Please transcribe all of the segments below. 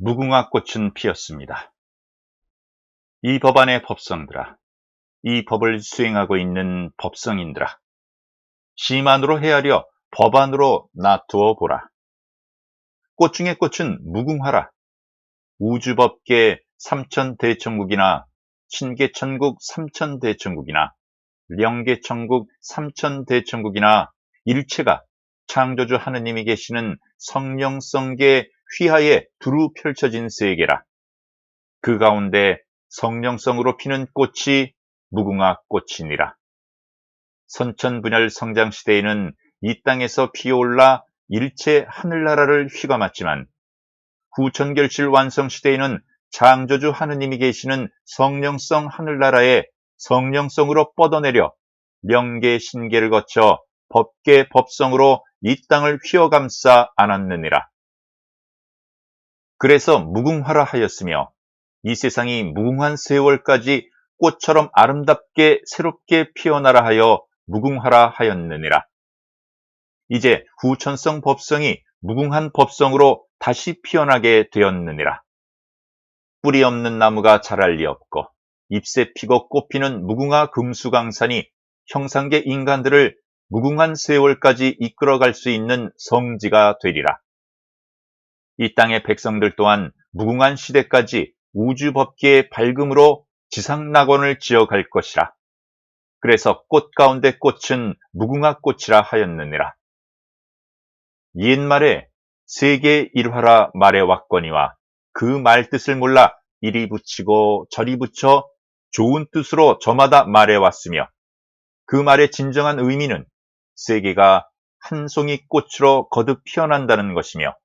무궁화 꽃은 피었습니다. 이 법안의 법성들아, 이 법을 수행하고 있는 법성인들아, 시만으로 헤아려 법안으로 놔두어 보라. 꽃 중의 꽃은 무궁화라. 우주법계 삼천대천국이나 신계천국 삼천대천국이나 명계천국 삼천대천국이나 일체가 창조주 하느님이 계시는 성령성계 휘하에 두루 펼쳐진 세계라. 그 가운데 성령성으로 피는 꽃이 무궁화 꽃이니라. 선천분열 성장시대에는 이 땅에서 피어올라 일체 하늘나라를 휘감았지만 후천결실 완성시대에는 창조주 하느님이 계시는 성령성 하늘나라에 성령성으로 뻗어내려 명계 신계를 거쳐 법계 법성으로 이 땅을 휘어감싸 안았느니라. 그래서 무궁화라 하였으며 이 세상이 무궁한 세월까지 꽃처럼 아름답게 새롭게 피어나라 하여 무궁화라 하였느니라. 이제 후천성 법성이 무궁한 법성으로 다시 피어나게 되었느니라. 뿌리 없는 나무가 자랄 리 없고 잎새 피고 꽃피는 무궁화 금수강산이 형상계 인간들을 무궁한 세월까지 이끌어갈 수 있는 성지가 되리라. 이 땅의 백성들 또한 무궁한 시대까지 우주법계의 밝음으로 지상낙원을 지어갈 것이라. 그래서 꽃 가운데 꽃은 무궁화 꽃이라 하였느니라. 옛말에 세계 일화라 말해왔거니와 그 말뜻을 몰라 이리 붙이고 저리 붙여 좋은 뜻으로 저마다 말해왔으며 그 말의 진정한 의미는 세계가 한 송이 꽃으로 거듭 피어난다는 것이며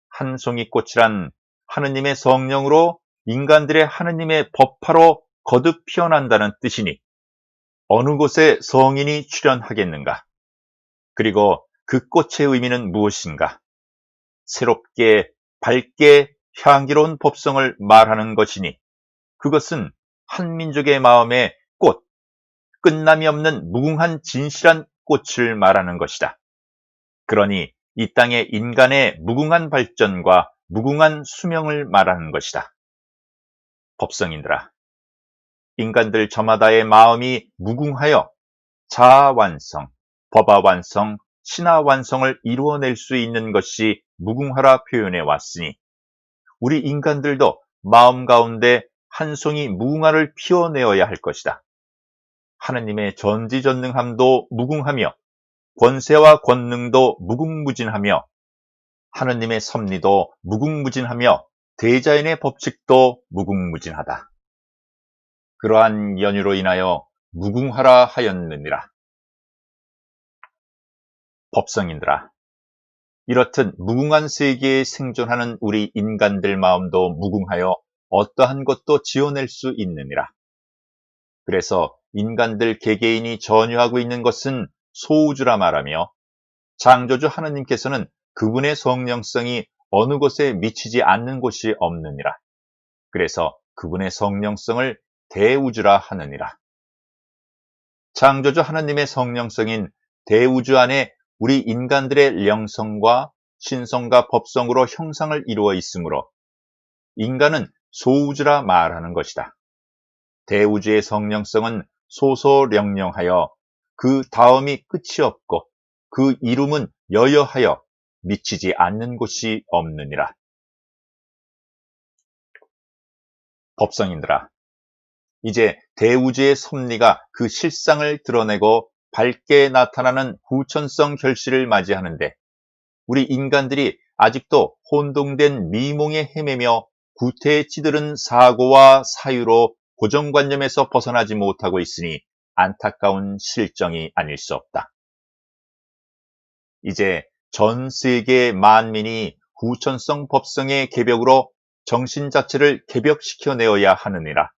한 송이 꽃이란 하느님의 성령으로 인간들의 하느님의 법화로 거듭 피어난다는 뜻이니 어느 곳에 성인이 출현하겠는가? 그리고 그 꽃의 의미는 무엇인가? 새롭게 밝게 향기로운 법성을 말하는 것이니 그것은 한 민족의 마음의 꽃, 끝남이 없는 무궁한 진실한 꽃을 말하는 것이다. 그러니 이 땅의 인간의 무궁한 발전과 무궁한 수명을 말하는 것이다. 법성인들아, 인간들 저마다의 마음이 무궁하여 자아완성, 법화완성, 신화완성을 이루어낼 수 있는 것이 무궁화라 표현해 왔으니 우리 인간들도 마음 가운데 한 송이 무궁화를 피워내어야 할 것이다. 하느님의 전지전능함도 무궁하며 권세와 권능도 무궁무진하며 하느님의 섭리도 무궁무진하며 대자연의 법칙도 무궁무진하다. 그러한 연유로 인하여 무궁화라 하였느니라. 법성인들아, 이렇듯 무궁한 세계에 생존하는 우리 인간들 마음도 무궁하여 어떠한 것도 지어낼 수 있느니라. 그래서 인간들 개개인이 전유하고 있는 것은 소우주라 말하며 창조주 하느님께서는 그분의 성령성이 어느 곳에 미치지 않는 곳이 없느니라. 그래서 그분의 성령성을 대우주라 하느니라. 창조주 하느님의 성령성인 대우주 안에 우리 인간들의 영성과 신성과 법성으로 형상을 이루어 있으므로 인간은 소우주라 말하는 것이다. 대우주의 성령성은 소소령령하여 그 다음이 끝이 없고 그 이름은 여여하여 미치지 않는 곳이 없느니라. 법성인들아, 이제 대우주의 섭리가 그 실상을 드러내고 밝게 나타나는 후천성 결실을 맞이하는데 우리 인간들이 아직도 혼동된 미몽에 헤매며 구태에 찌들은 사고와 사유로 고정관념에서 벗어나지 못하고 있으니 안타까운 실정이 아닐 수 없다. 이제 전 세계 만민이 후천성 법성의 개벽으로 정신 자체를 개벽시켜내어야 하느니라.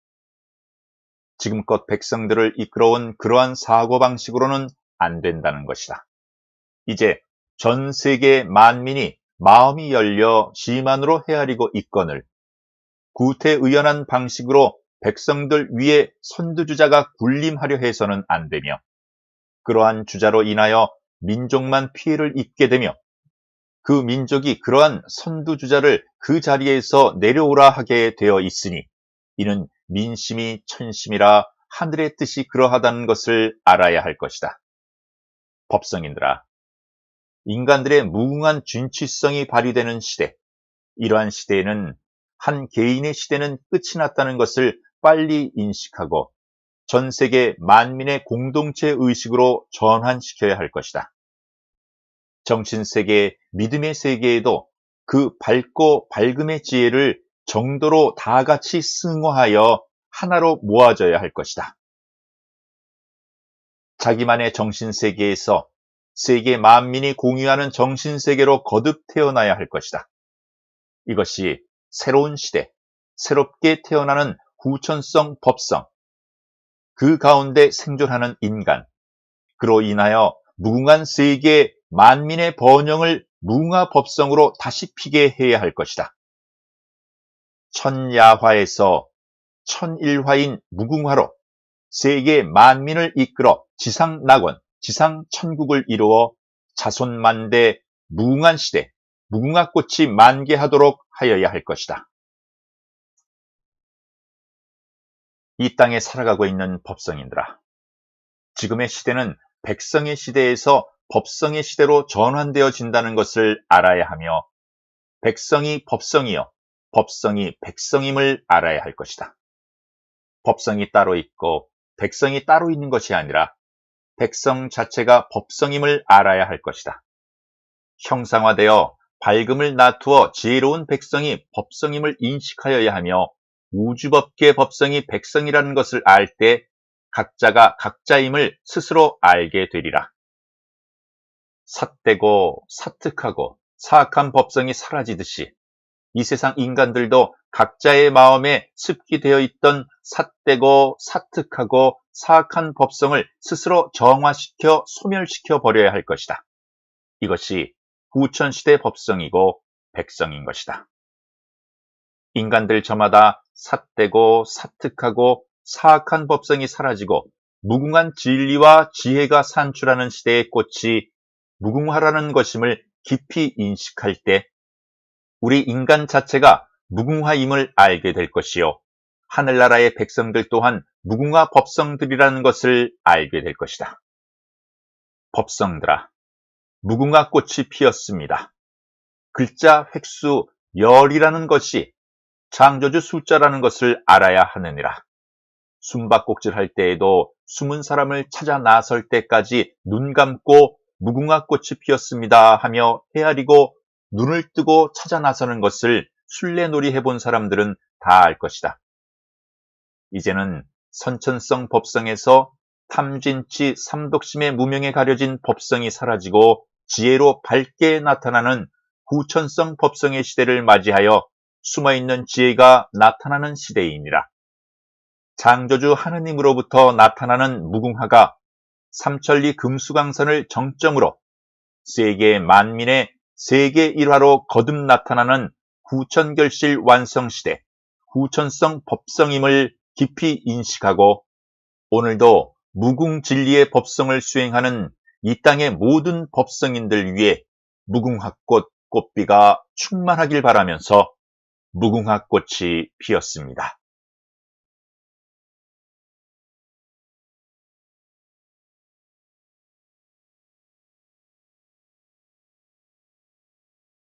지금껏 백성들을 이끌어온 그러한 사고방식으로는 안 된다는 것이다. 이제 전 세계 만민이 마음이 열려 시만으로 헤아리고 있거늘 구태의연한 방식으로 백성들 위에 선두주자가 군림하려 해서는 안 되며 그러한 주자로 인하여 민족만 피해를 입게 되며 그 민족이 그러한 선두주자를 그 자리에서 내려오라 하게 되어 있으니 이는 민심이 천심이라 하늘의 뜻이 그러하다는 것을 알아야 할 것이다. 법성인들아, 인간들의 무궁한 진취성이 발휘되는 시대, 이러한 시대에는 한 개인의 시대는 끝이 났다는 것을 빨리 인식하고 전 세계 만민의 공동체 의식으로 전환시켜야 할 것이다. 정신세계, 믿음의 세계에도 그 밝고 밝음의 지혜를 정도로 다 같이 승화하여 하나로 모아져야 할 것이다. 자기만의 정신세계에서 세계 만민이 공유하는 정신세계로 거듭 태어나야 할 것이다. 이것이 새로운 시대, 새롭게 태어나는 후천성 법성, 그 가운데 생존하는 인간, 그로 인하여 무궁한 세계 만민의 번영을 무궁화 법성으로 다시 피게 해야 할 것이다. 천야화에서 천일화인 무궁화로 세계 만민을 이끌어 지상낙원, 지상천국을 이루어 자손만대 무궁한 시대, 무궁화꽃이 만개하도록 하여야 할 것이다. 이 땅에 살아가고 있는 법성인들아, 지금의 시대는 백성의 시대에서 법성의 시대로 전환되어진다는 것을 알아야 하며 백성이 법성이요, 법성이 백성임을 알아야 할 것이다. 법성이 따로 있고 백성이 따로 있는 것이 아니라 백성 자체가 법성임을 알아야 할 것이다. 형상화되어 밝음을 나투어 지혜로운 백성이 법성임을 인식하여야 하며 우주법계 법성이 백성이라는 것을 알 때 각자가 각자임을 스스로 알게 되리라. 삿되고 사특하고 사악한 법성이 사라지듯이 이 세상 인간들도 각자의 마음에 습기되어 있던 삿되고 사특하고 사악한 법성을 스스로 정화시켜 소멸시켜 버려야 할 것이다. 이것이 후천시대 법성이고 백성인 것이다. 인간들 저마다 삿되고 사특하고 사악한 법성이 사라지고 무궁한 진리와 지혜가 산출하는 시대의 꽃이 무궁화라는 것임을 깊이 인식할 때 우리 인간 자체가 무궁화임을 알게 될 것이요, 하늘나라의 백성들 또한 무궁화 법성들이라는 것을 알게 될 것이다. 법성들아, 무궁화 꽃이 피었습니다. 글자 획수 열이라는 것이 창조주 숫자라는 것을 알아야 하느니라. 숨바꼭질 할 때에도 숨은 사람을 찾아 나설 때까지 눈 감고 무궁화 꽃이 피었습니다 하며 헤아리고 눈을 뜨고 찾아 나서는 것을 술래놀이 해본 사람들은 다 알 것이다. 이제는 선천성 법성에서 탐진치 삼독심의 무명에 가려진 법성이 사라지고 지혜로 밝게 나타나는 후천성 법성의 시대를 맞이하여 숨어있는 지혜가 나타나는 시대이니라. 창조주 하느님으로부터 나타나는 무궁화가 삼천리 금수강선을 정점으로 세계 만민의 세계 일화로 거듭 나타나는 후천결실 완성시대, 후천성 법성임을 깊이 인식하고 오늘도 무궁진리의 법성을 수행하는 이 땅의 모든 법성인들 위해 무궁화꽃 꽃비가 충만하길 바라면서 무궁화꽃이 피었습니다.